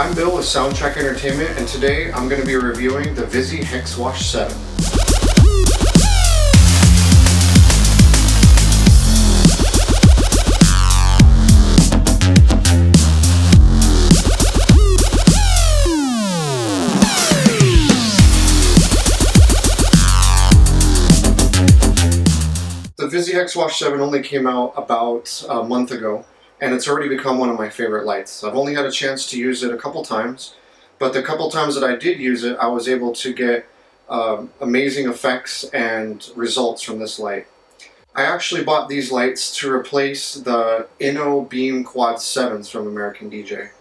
I'm Bill with Soundtrack Entertainment, and today I'm going to be reviewing the Vizi Hex Wash 7. The Vizi Hex Wash 7 only came out about a month ago, and it's already become one of my favorite lights. I've only had a chance to use it a couple times, but the couple times that I did use it, I was able to get amazing effects and results from this light. I actually bought these lights to replace the Inno Beam Quad 7s from American DJ.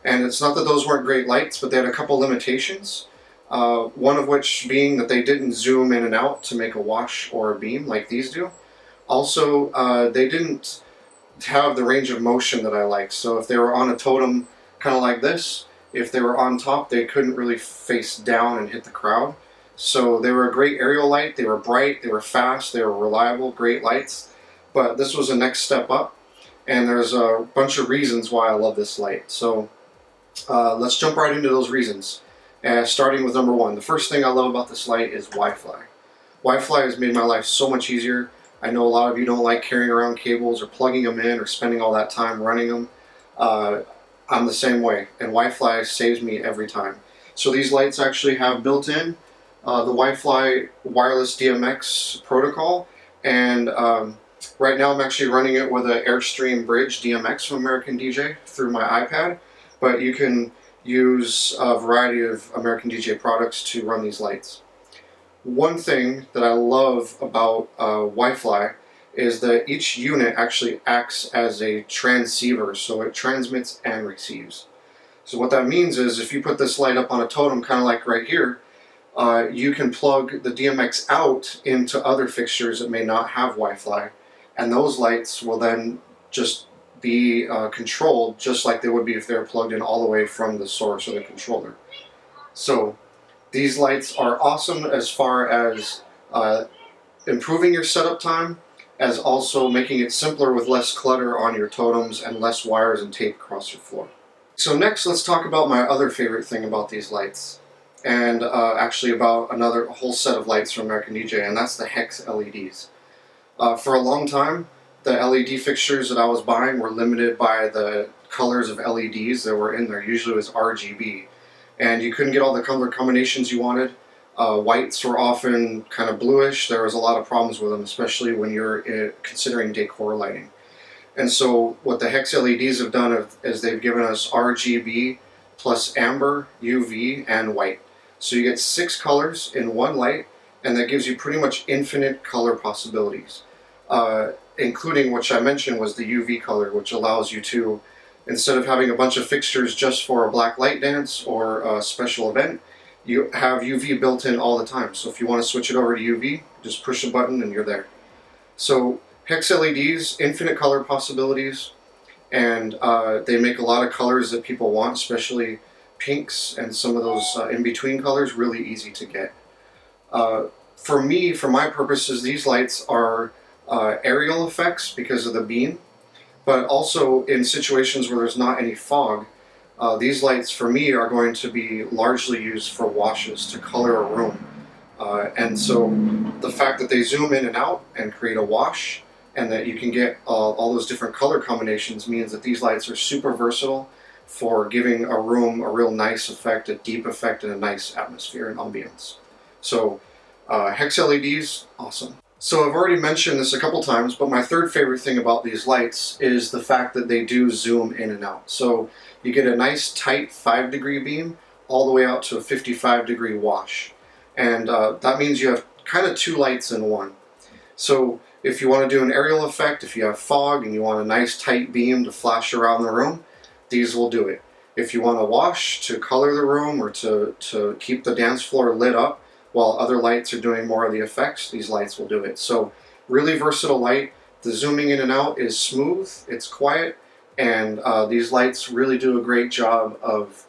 And it's not that those weren't great lights, but they had a couple limitations. One of which being that they didn't zoom in and out to make a wash or a beam like these do. Also, they didn't have the range of motion that I like. So if they were on a totem kind of like this, if they were on top, they couldn't really face down and hit the crowd. So they were a great aerial light. They were bright, they were fast, they were reliable, great lights. But this was a next step up, and there's a bunch of reasons why I love this light. So let's jump right into those reasons. Starting with number one, the first thing I love about this light is Wi-Fi. Wi-Fi has made my life so much easier. I know a lot of you don't like carrying around cables or plugging them in or spending all that time running them. I'm the same way, and Wi-Fi saves me every time. So these lights actually have built-in the Wi-Fi wireless DMX protocol, and right now I'm actually running it with an Airstream Bridge DMX from American DJ through my iPad, but you can use a variety of American DJ products to run these lights. One thing that I love about Wi-Fi is that each unit actually acts as a transceiver, so it transmits and receives. So what that means is if you put this light up on a totem, kind of like right here, you can plug the DMX out into other fixtures that may not have Wi-Fi, and those lights will then just be controlled just like they would be if they were plugged in all the way from the source or the controller. So these lights are awesome as far as improving your setup time, as also making it simpler with less clutter on your totems and less wires and tape across your floor. So next, let's talk about my other favorite thing about these lights, and actually about a whole set of lights from American DJ, and that's the Hex LEDs. For a long time, the LED fixtures that I was buying were limited by the colors of LEDs that were in there. Usually it was RGB. And you couldn't get all the color combinations you wanted. Whites were often kind of bluish. There was a lot of problems with them, especially when you're considering decor lighting. And so what the Hex LEDs have done is they've given us RGB plus amber, UV, and white. So you get 6 colors in one light, and that gives you pretty much infinite color possibilities. Including, which I mentioned, was the UV color, which allows you to, instead of having a bunch of fixtures just for a black light dance or a special event, you have UV built in all the time. So if you want to switch it over to UV, just push a button and you're there. So Hex LEDs, infinite color possibilities, and they make a lot of colors that people want, especially pinks and some of those in-between colors, really easy to get. For me, for my purposes, these lights are aerial effects because of the beam, but also in situations where there's not any fog, these lights for me are going to be largely used for washes to color a room. And so the fact that they zoom in and out and create a wash, and that you can get all those different color combinations, means that these lights are super versatile for giving a room a real nice effect, a deep effect, and a nice atmosphere and ambience. So Hex LEDs, awesome. So I've already mentioned this a couple times, but my third favorite thing about these lights is the fact that they do zoom in and out. So you get a nice tight 5-degree beam all the way out to a 55-degree wash. And that means you have kind of 2 lights in one. So if you want to do an aerial effect, if you have fog and you want a nice tight beam to flash around the room, these will do it. If you want a wash to color the room or to keep the dance floor lit up, while other lights are doing more of the effects, these lights will do it. So really versatile light. The zooming in and out is smooth, it's quiet, and these lights really do a great job of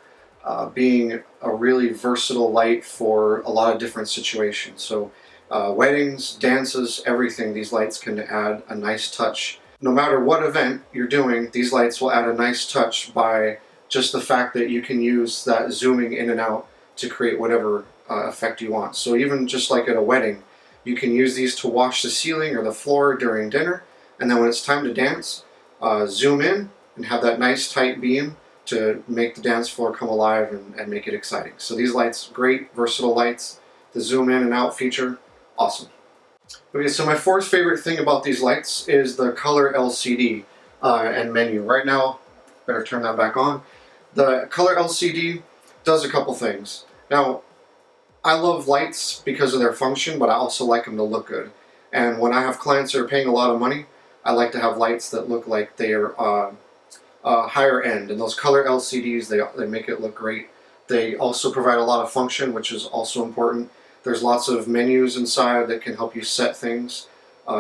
being a really versatile light for a lot of different situations. So weddings, dances, everything, these lights can add a nice touch. No matter what event you're doing, these lights will add a nice touch by just the fact that you can use that zooming in and out to create whatever effect you want. So even just like at a wedding, you can use these to wash the ceiling or the floor during dinner, and then when it's time to dance, zoom in and have that nice tight beam to make the dance floor come alive and make it exciting. So these lights, great, versatile lights. The zoom in and out feature, awesome. Okay, so my fourth favorite thing about these lights is the color LCD and menu. Right now, better turn that back on. The color LCD does a couple things. Now, I love lights because of their function, but I also like them to look good. And when I have clients that are paying a lot of money, I like to have lights that look like they're higher end. And those color LCDs, they make it look great. They also provide a lot of function, which is also important. There's lots of menus inside that can help you set things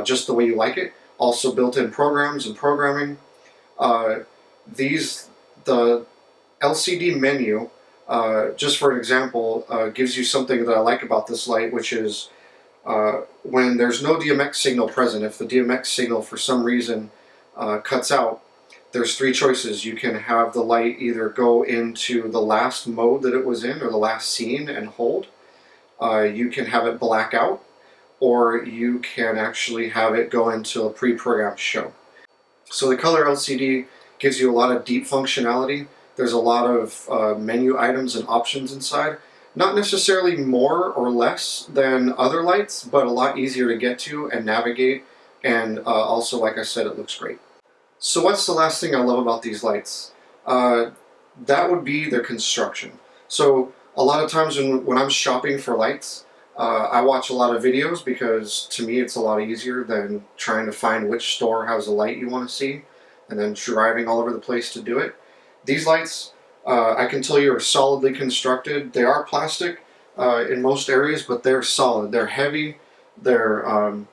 just the way you like it. Also built-in programs and programming. The LCD menu, just for an example, gives you something that I like about this light, which is when there's no DMX signal present. If the DMX signal for some reason cuts out, there's three choices. You can have the light either go into the last mode that it was in or the last scene and hold. You can have it black out, or you can actually have it go into a pre-programmed show. So the color LCD gives you a lot of deep functionality. There's a lot of menu items and options inside. Not necessarily more or less than other lights, but a lot easier to get to and navigate. And also, like I said, it looks great. So what's the last thing I love about these lights? That would be their construction. So a lot of times when I'm shopping for lights, I watch a lot of videos because to me it's a lot easier than trying to find which store has a light you want to see and then driving all over the place to do it. These lights, I can tell you, are solidly constructed. They are plastic in most areas, but they're solid. They're heavy. They're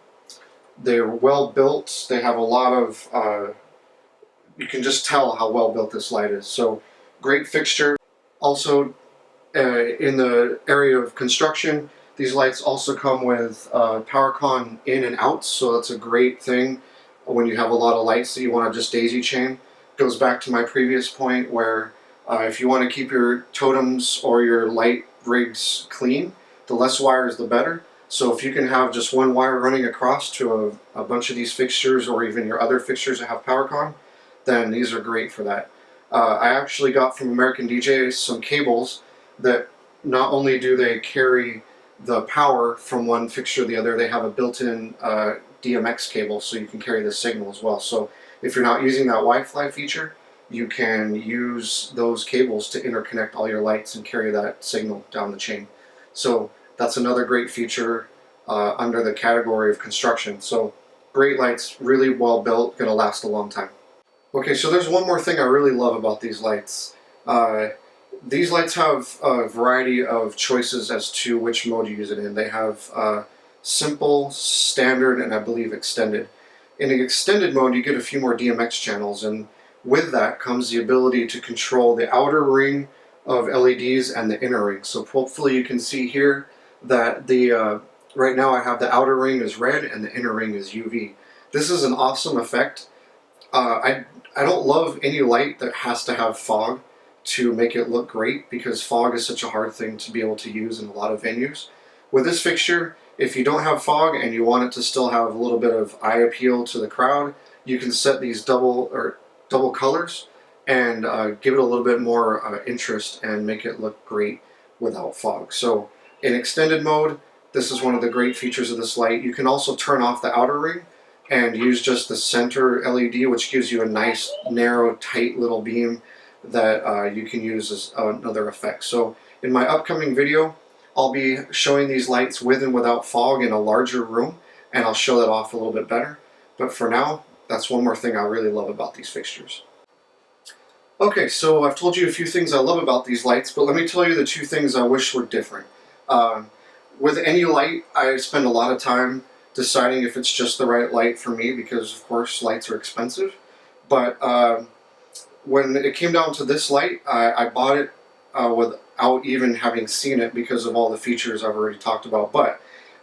well built. They have a lot of, you can just tell how well built this light is. So great fixture. Also, in the area of construction, these lights also come with PowerCon in and outs, so that's a great thing when you have a lot of lights that you want to just daisy chain. Goes back to my previous point where if you want to keep your totems or your light rigs clean, the less wires the better. So if you can have just one wire running across to a bunch of these fixtures or even your other fixtures that have PowerCon, then these are great for that. I actually got from American DJ some cables that not only do they carry the power from one fixture to the other, they have a built-in DMX cable so you can carry the signal as well. So if you're not using that Wi-Fi feature, you can use those cables to interconnect all your lights and carry that signal down the chain. So that's another great feature under the category of construction. So great lights, really well built, gonna last a long time. Okay, so there's one more thing I really love about these lights. These lights have a variety of choices as to which mode you use it in. They have simple, standard, and I believe extended. In the extended mode, you get a few more DMX channels, and with that comes the ability to control the outer ring of LEDs and the inner ring. So hopefully you can see here that right now I have the outer ring is red and the inner ring is UV. This is an awesome effect. I don't love any light that has to have fog to make it look great, because fog is such a hard thing to be able to use in a lot of venues. With this fixture, if you don't have fog and you want it to still have a little bit of eye appeal to the crowd, you can set these double colors and give it a little bit more interest and make it look great without fog. So in extended mode, this is one of the great features of this light. You can also turn off the outer ring and use just the center LED, which gives you a nice, narrow, tight little beam that you can use as another effect. So in my upcoming video, I'll be showing these lights with and without fog in a larger room, and I'll show that off a little bit better. But for now, that's one more thing I really love about these fixtures. Okay, so I've told you a few things I love about these lights, but let me tell you the two things I wish were different. With any light, I spend a lot of time deciding if it's just the right light for me, because of course lights are expensive. But when it came down to this light, I bought it without even having seen it because of all the features I've already talked about. But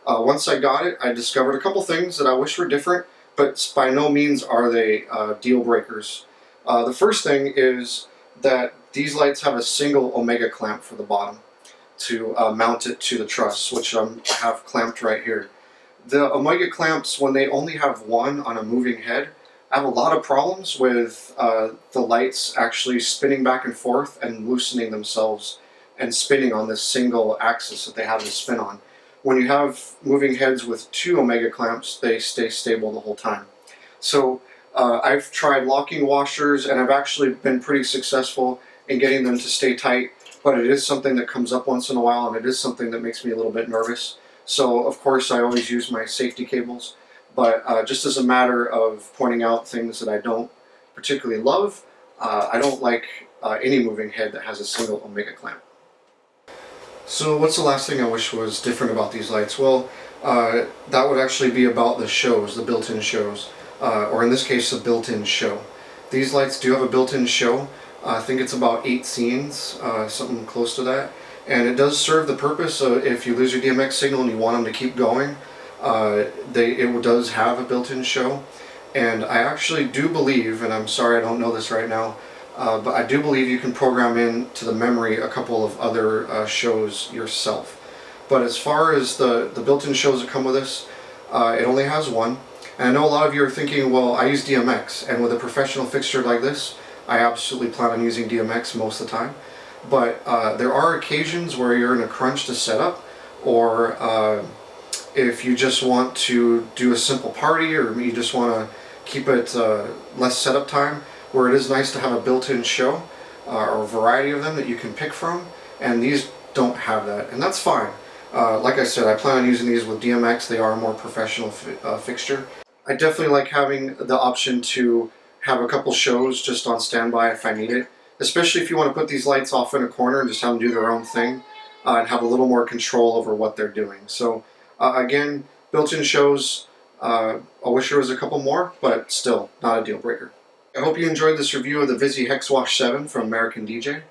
once I got it, I discovered a couple things that I wish were different, but by no means are they deal breakers. The first thing is that these lights have a single omega clamp for the bottom to mount it to the truss, which I have clamped right here. The omega clamps, when they only have one on a moving head, I have a lot of problems with the lights actually spinning back and forth and loosening themselves and spinning on this single axis that they have to spin on. When you have moving heads with two omega clamps, they stay stable the whole time. So I've tried locking washers, and I've actually been pretty successful in getting them to stay tight, but it is something that comes up once in a while, and it is something that makes me a little bit nervous. So of course I always use my safety cables, but just as a matter of pointing out things that I don't particularly love, I don't like any moving head that has a single omega clamp. So what's the last thing I wish was different about these lights? Well, that would actually be about the shows, the built-in shows, or in this case, a built-in show. These lights do have a built-in show. I think it's about 8 scenes, something close to that. And it does serve the purpose of if you lose your DMX signal and you want them to keep going, it does have a built-in show. And I actually do believe, and I'm sorry I don't know this right now, but I do believe you can program in to the memory a couple of other shows yourself. But as far as the built-in shows that come with this, it only has one. And I know a lot of you are thinking, well, I use DMX, and with a professional fixture like this, I absolutely plan on using DMX most of the time. But there are occasions where you're in a crunch to set up, or if you just want to do a simple party, or you just want to keep it less setup time, where it is nice to have a built-in show or a variety of them that you can pick from, and these don't have that, and that's fine. Like I said, I plan on using these with DMX. They are a more professional fixture. I definitely like having the option to have a couple shows just on standby if I need it, especially if you want to put these lights off in a corner and just have them do their own thing and have a little more control over what they're doing. So again, built-in shows, I wish there was a couple more, but still not a deal breaker. I hope you enjoyed this review of the Vizi Hex Wash 7 from American DJ.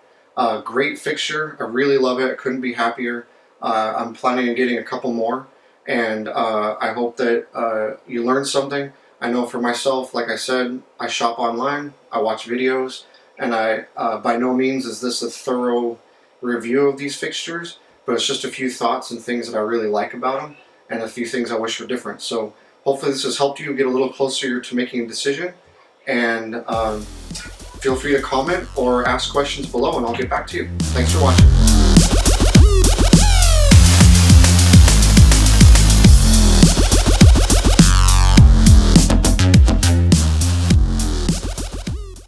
Great fixture. I really love it. I couldn't be happier. I'm planning on getting a couple more, and I hope that you learned something. I know for myself, like I said, I shop online, I watch videos, and by no means is this a thorough review of these fixtures, but it's just a few thoughts and things that I really like about them, and a few things I wish were different. So hopefully this has helped you get a little closer to making a decision. And feel free to comment or ask questions below, and I'll get back to you. Thanks for watching.